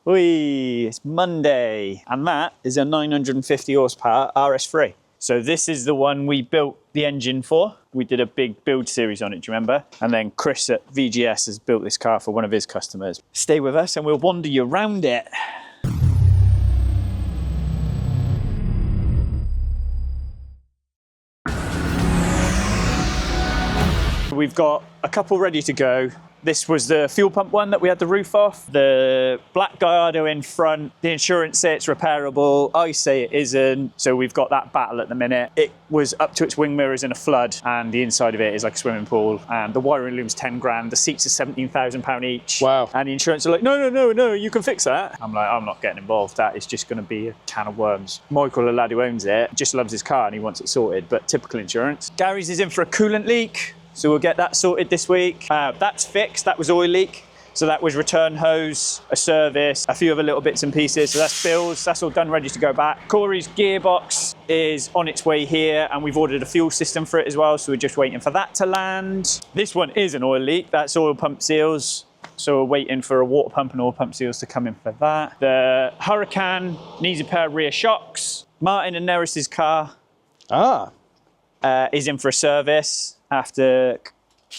Whee, it's Monday, and that is a 950 horsepower RS3. So this is the one we built the engine for. We did a big build series on it, do you remember? And then Chris at VGS has built this car for one of his customers. Stay with us and we'll wander you around it. We've got a couple ready to go. This was the fuel pump one that we had the roof off. The black Gallardo in front. The insurance say it's repairable. I say it isn't. So we've got that battle at the minute. It was up to its wing mirrors in a flood, and the inside of it is like a swimming pool. And the wiring loom's 10 grand. The seats are £17,000 each. Wow. And the insurance are like, no, you can fix that. I'm like, I'm not getting involved. That is just going to be a can of worms. Michael, the lad who owns it, just loves his car and he wants it sorted, but typical insurance. Gary's is in for a coolant leak. So we'll get that sorted this week. That's fixed, that was oil leak. So that was return hose, a service, a few other little bits and pieces. So that's bills, that's all done, ready to go back. Corey's gearbox is on its way here, and we've ordered a fuel system for it as well. So we're just waiting for that to land. This one is an oil leak, that's oil pump seals. So we're waiting for a water pump and oil pump seals to come in for that. The Hurricane needs a pair of rear shocks. Martin and Neris's car is in for a service after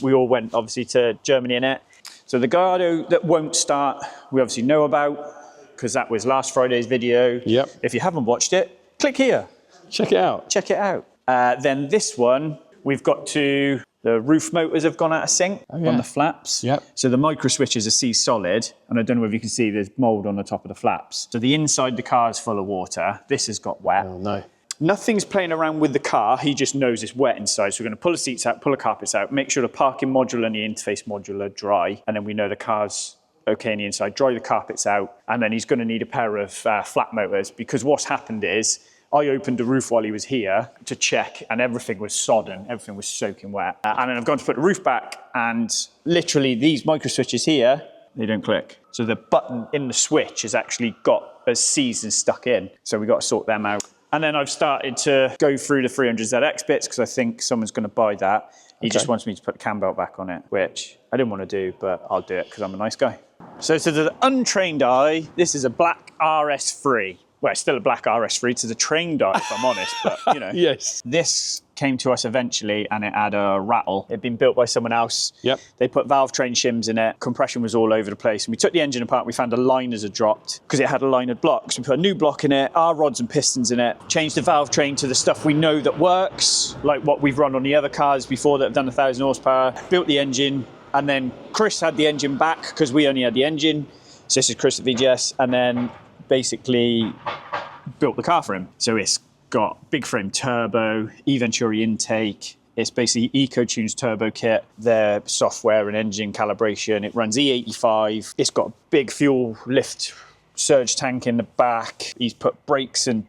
we all went obviously to Germany in it. So the Gallardo that won't start, we obviously know about because that was last Friday's video. Yep. If you haven't watched it, click here. Check it out. Check it out. Then this one, we've got to, the roof motors have gone out of sync on the flaps. Yep. So the micro switches are C-solid, and I don't know if you can see there's mold on the top of the flaps. So the inside the car is full of water. This has got wet. Oh no. Nothing's playing around with the car, he just knows it's wet inside. So we're gonna pull the seats out, pull the carpets out, make sure the parking module and the interface module are dry, and then we know the car's okay on the inside, dry the carpets out, and then he's gonna need a pair of flat motors, because what's happened is, I opened the roof while he was here to check, and everything was sodden, everything was soaking wet. And then I've gone to put the roof back, and literally these micro switches here, they don't click. So the button in the switch has actually got a season stuck in. So we got to sort them out. And then I've started to go through the 300ZX bits because I think someone's going to buy that. He just wants me to put the cam belt back on it, which I didn't want to do, but I'll do it because I'm a nice guy. So to the untrained eye, this is a black RS3. Well, it's still a black RS3 to the trained eye, if I'm honest, but you know. Yes. This came to us eventually and it had a rattle. It'd been built by someone else. Yep. They put valve train shims in it. Compression was all over the place. And we took the engine apart, we found the liners had dropped because it had a linered block. So we put a new block in it, our rods and pistons in it, changed the valve train to the stuff we know that works, like what we've run on the other cars before that have done 1,000 horsepower, built the engine, and then Chris had the engine back because we only had the engine. So this is Chris at VGS, and then basically built the car for him. So it's got big frame turbo, E-Venturi intake. It's basically EcoTune's turbo kit, their software and engine calibration. It runs E85. It's got a big fuel lift surge tank in the back. He's put brakes and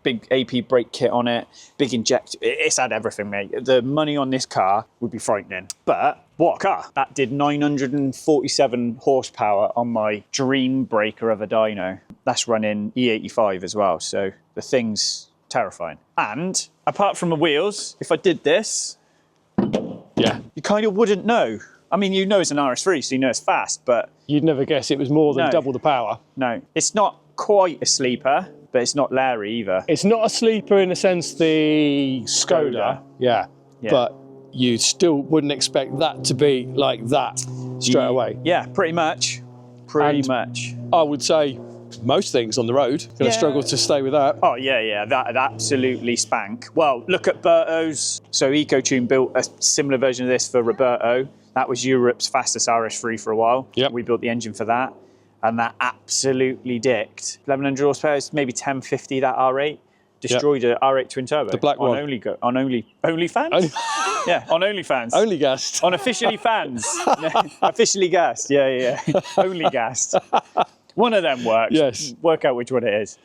big AP brake kit on it, big injector. It's had everything, mate. The money on this car would be frightening. But what a car. That did 947 horsepower on my dream breaker of a dyno. That's running E85 as well, so the thing's terrifying. And apart from the wheels, if I did this, you kind of wouldn't know. I mean, you know it's an RS3, so you know it's fast, but you'd never guess it was more than double the power. No, it's not quite a sleeper, but it's not Larry either. It's not a sleeper in the sense the Skoda. Yeah. But you still wouldn't expect that to be like that straight away. Yeah, pretty much. Pretty much. I would say most things on the road going to struggle to stay with that. Oh yeah, that'd absolutely spank. Well, look at Berto's. So EcoTune built a similar version of this for Roberto. That was Europe's fastest RS3 for a while. Yep. We built the engine for that, and that absolutely dicked. 1,100 horsepower, maybe 1050 that R8. Destroyed a R8 twin turbo. The black one. On OnlyFans? Yeah, on OnlyFans. Only gassed. On Officially Fans. Officially gassed. Yeah. Only gassed. One of them works. Yes. Work out which one it is.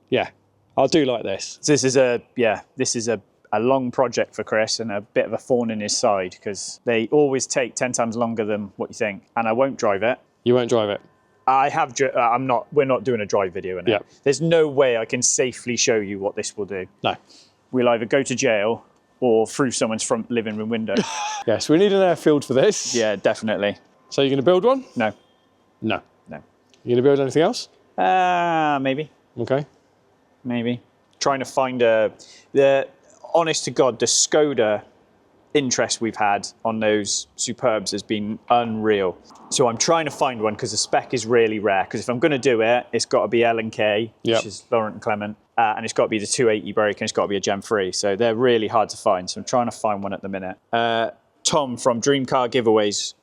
Yeah, I do like this. So this is a long project for Chris and a bit of a thorn in his side because they always take 10 times longer than what you think. And I won't drive it. You won't drive it? I have. We're not doing a drive video in it. Yeah. There's no way I can safely show you what this will do. No. We'll either go to jail or through someone's front living room window. Yes, we need an airfield for this. Yeah, definitely. So you're going to build one? No. No. No. You going to build anything else? Maybe. Okay. Maybe. Trying to find the honest to God, the Skoda interest we've had on those Superbs has been unreal. So I'm trying to find one because the spec is really rare. Because if I'm going to do it, it's got to be L&K, which is Laurent and Clement, and it's got to be the 280 brake, and it's got to be a Gen 3. So they're really hard to find. So I'm trying to find one at the minute. Tom from Dream Car Giveaways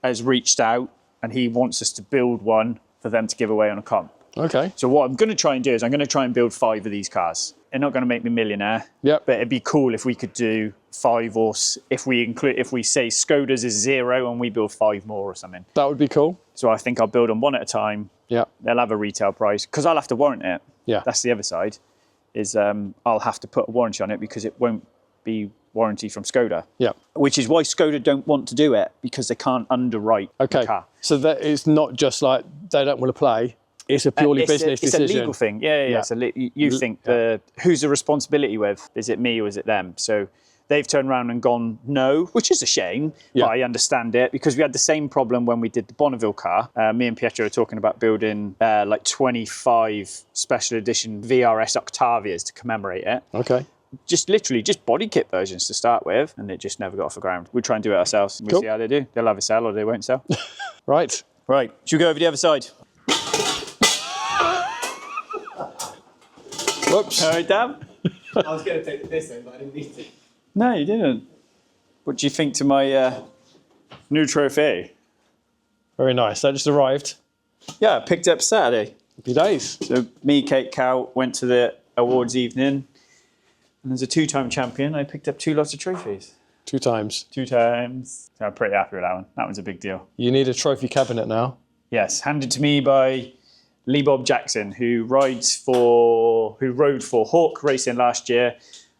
has reached out, and he wants us to build one for them to give away on a comp. Okay. So what I'm going to try and do is I'm going to try and build 5 of these cars. They're not going to make me a millionaire. Yep. But it'd be cool if we could do 5, or if we say Skoda's is 0 and we build 5 more or something. That would be cool. So I think I'll build them one at a time. Yeah. They'll have a retail price because I'll have to warrant it. Yeah. That's the other side. Is I'll have to put a warranty on it because it won't be warranty from Skoda. Yeah. Which is why Skoda don't want to do it, because they can't underwrite the car. So that it's not just like they don't want to play. It's a purely business decision. It's a legal thing. Yeah. So you think who's the responsibility with? Is it me or is it them? So they've turned around and gone no, which is a shame. But I understand it because we had the same problem when we did the Bonneville car. Me and Pietro were talking about building like 25 special edition VRS Octavias to commemorate it. Okay. Literally just body kit versions to start with, and it just never got off the ground. We'll try and do it ourselves. We'll see how they do. They'll either sell or they won't sell. Right. Should we go over the other side? Whoops. All right, Dan? I was going to take this in, but I didn't need to. No, you didn't. What do you think to my new trophy? Very nice. That just arrived. Yeah, I picked up Saturday. Happy days. So me, Kate, Cal went to the awards evening, and as a 2-time champion, I picked up 2 lots of trophies. 2 times. 2 times. So I'm pretty happy with that one. That was a big deal. You need a trophy cabinet now. Yes, handed to me by Lee Bob Jackson, who rode for Hawk Racing last year,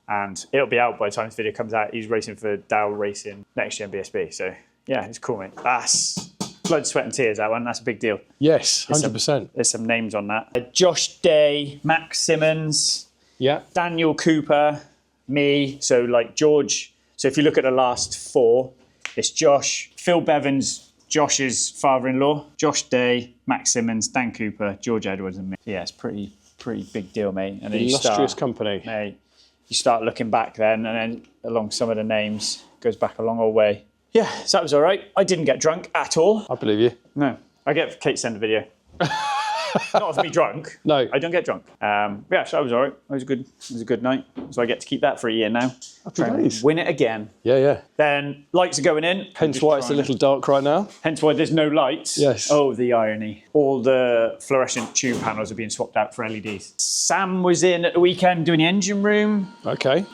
and it'll be out by the time this video comes out. He's racing for Dow Racing next year in BSB. So yeah, it's cool, mate. That's blood, sweat and tears, that one. That's a big deal. Yes, 100%. There's some names on that. Josh Day, Max Simmons, Daniel Cooper, me. So like George. So if you look at the last 4, it's Josh, Phil Bevins, Josh's father-in-law, Josh Day, Max Simmons, Dan Cooper, George Edwards and me. Yeah, it's pretty big deal, mate. And then illustrious company. Mate, you start looking back then, and then along some of the names, goes back a long old way. Yeah, so that was all right. I didn't get drunk at all. I believe you. No. I get Kate to send a video. Not of me drunk. No. I don't get drunk. Yeah, so that was all right. It was a good night. So I get to keep that for a year now. Try and win it again. Yeah. Then lights are going in. Hence why it's a little dark right now. Hence why there's no lights. Yes. Oh, the irony. All the fluorescent tube panels are being swapped out for LEDs. Sam was in at the weekend doing the engine room. Okay.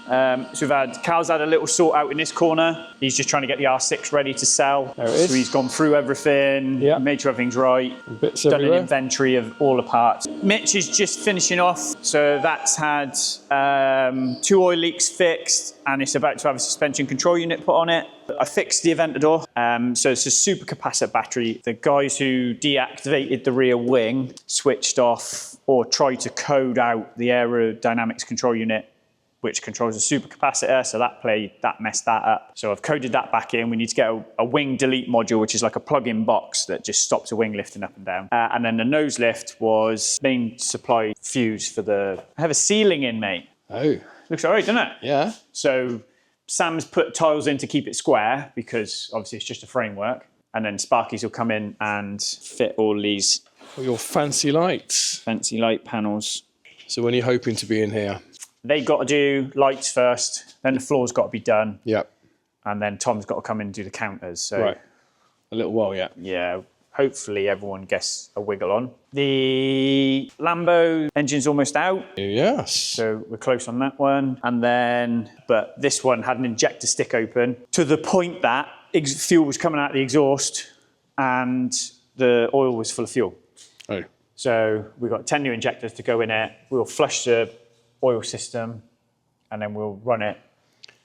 So Cal's had a little sort out in this corner. He's just trying to get the R6 ready to sell. There it is. So he's gone through everything, made sure everything's right, done an inventory of all the parts. Mitch is just finishing off. So that's had 2 oil leaks fixed, and it's about to have a suspension control unit put on it. I fixed the Aventador. So it's a supercapacitor battery. The guys who deactivated the rear wing switched off or tried to code out the aerodynamics control unit, which controls a supercapacitor, so that messed that up. So I've coded that back in. We need to get a wing delete module, which is like a plug-in box that just stops a wing lifting up and down. And then the nose lift was main supply fuse for I have a ceiling in, mate. Oh. Looks all right, doesn't it? Yeah. So Sam's put tiles in to keep it square because obviously it's just a framework. And then Sparkies will come in and fit all these. Oh, your fancy lights. Fancy light panels. So when are you hoping to be in here? They've got to do lights first, then the floor's got to be done. Yep. And then Tom's got to come in and do the counters. So right. A little while, yeah. Yeah. Hopefully everyone gets a wiggle on. The Lambo engine's almost out. Yes. So we're close on that one. And then, but this one had an injector stick open to the point that fuel was coming out of the exhaust and the oil was full of fuel. Oh. So we've got 10 new injectors to go in it. We'll flush the oil system, and then we'll run it,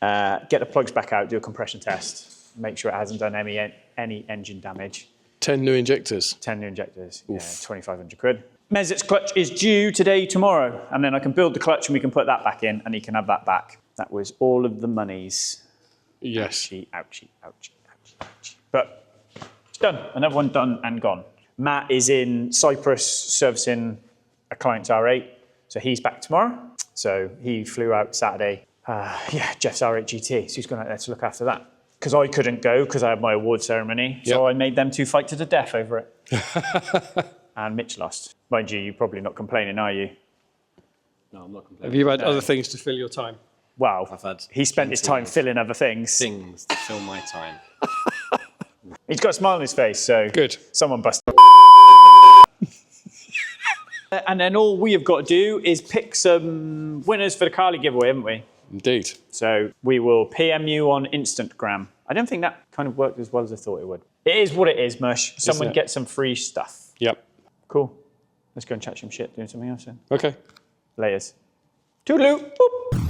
get the plugs back out, do a compression test, make sure it hasn't done any engine damage. 10 new injectors? 10 new injectors, oof. Yeah, 2,500 quid. Mezit's clutch is due today, tomorrow, and then I can build the clutch and we can put that back in and he can have that back. That was all of the monies. Yes. Ouchie, ouchie, ouchie, ouchie, ouchie. But it's done, another one done and gone. Matt is in Cyprus servicing a client's R8, so he's back tomorrow. So he flew out Saturday. Yeah, Jeff's R8 GT, so he's gone out there to look after that. Because I couldn't go because I had my award ceremony, so I made them two fight to the death over it. And Mitch lost. Mind you, you're probably not complaining, are you? No, I'm not complaining. Have you had other things to fill your time? Well, I've had he spent his time filling other things. things to fill my time. He's got a smile on his face, so Good. Someone busted. And then all we have got to do is pick some winners for the Carly giveaway, haven't we? Indeed. So we will PM you on Instagram. I don't think that kind of worked as well as I thought it would. It is what it is, Mush. Someone get some free stuff. Yep. Cool. Let's go and chat some shit doing something else then. Okay. Layers. Toodaloo. Boop.